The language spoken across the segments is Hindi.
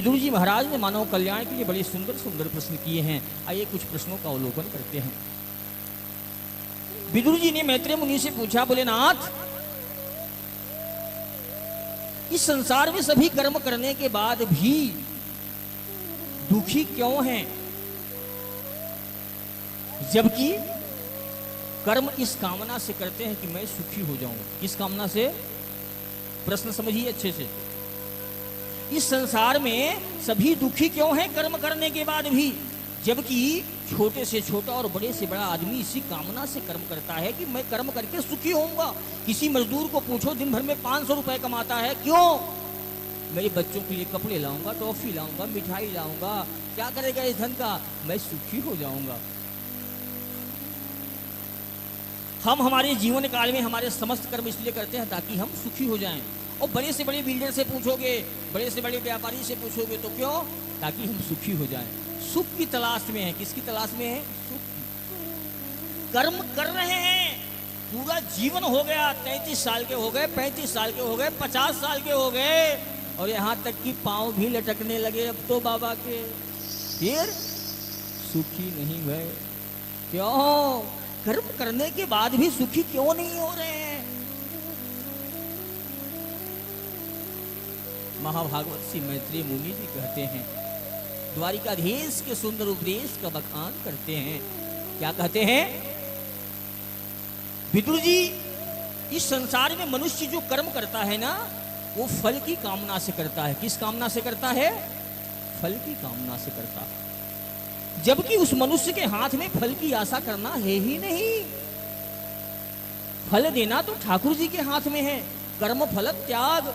विदुर जी महाराज ने मानव कल्याण के लिए बड़े सुंदर सुंदर प्रश्न किए हैं। आइए कुछ प्रश्नों का अवलोकन करते हैं। विदुर जी ने मैत्रेय मुनि से पूछा, बोले नाथ, इस संसार में सभी कर्म करने के बाद भी दुखी क्यों हैं, जबकि कर्म इस कामना से करते हैं कि मैं सुखी हो जाऊं। किस कामना से? प्रश्न समझिए अच्छे से। इस संसार में सभी दुखी क्यों हैं कर्म करने के बाद भी, जबकि छोटे से छोटा और बड़े से बड़ा आदमी इसी कामना से कर्म करता है कि मैं कर्म करके सुखी होऊंगा। किसी मजदूर को पूछो, दिन भर में 500 रुपए कमाता है, क्यों? मेरे बच्चों के लिए कपड़े लाऊंगा, टॉफी लाऊंगा, मिठाई लाऊंगा। क्या करेगा इस धन का? मैं सुखी हो जाऊंगा। हम हमारे जीवन काल में हमारे समस्त कर्म इसलिए करते हैं ताकि हम सुखी हो जाएं। और बड़े से बड़े बिल्डर से पूछोगे, बड़े से बड़े व्यापारी से पूछोगे तो क्यों? ताकि हम सुखी हो जाएं। सुख की तलाश में है। किसकी तलाश में है? सुख की। कर्म कर रहे हैं, पूरा जीवन हो गया, 33 साल के हो गए, 35 साल के हो गए, 50 साल के हो गए, और यहां तक कि पांव भी लटकने लगे अब तो बाबा के, फिर सुखी नहीं हुए। क्यों? कर्म करने के बाद भी सुखी क्यों नहीं हो रहे हैं? महाभागवत श्री मैत्रेय मुनि जी कहते हैं, द्वारिकाधीश के सुंदर उपदेश का बखान करते हैं। क्या कहते हैं? विदुर जी, इस संसार में मनुष्य जो कर्म करता है ना, वो फल की कामना से करता है। किस कामना से करता है? फल की कामना से करता है, जबकि उस मनुष्य के हाथ में फल की आशा करना है ही नहीं। फल देना तो ठाकुर जी के हाथ में है। कर्म फल त्याग,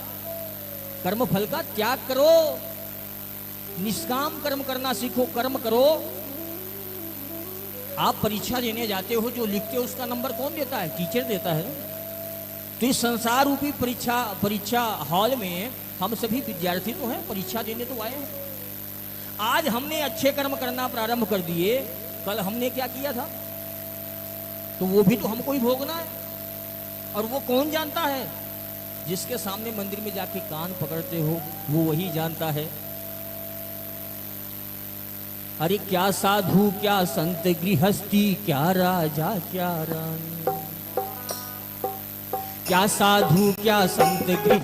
कर्म फल का त्याग करो, निष्काम कर्म करना सीखो, कर्म करो। आप परीक्षा देने जाते हो, जो लिखते हो उसका नंबर कौन देता है? टीचर देता है। तो इस संसार रूपी परीक्षा हॉल में हम सभी विद्यार्थी तो हैं, परीक्षा देने तो आए हैं। आज हमने अच्छे कर्म करना प्रारंभ कर दिए, कल हमने क्या किया था तो वो भी तो हमको ही भोगना है। और वो कौन जानता है? जिसके सामने मंदिर में जाके कान पकड़ते हो, वो वही जानता है। अरे क्या साधु, क्या संत गृहस्थी, क्या राजा, क्या रानी, क्या साधु, क्या संत गृह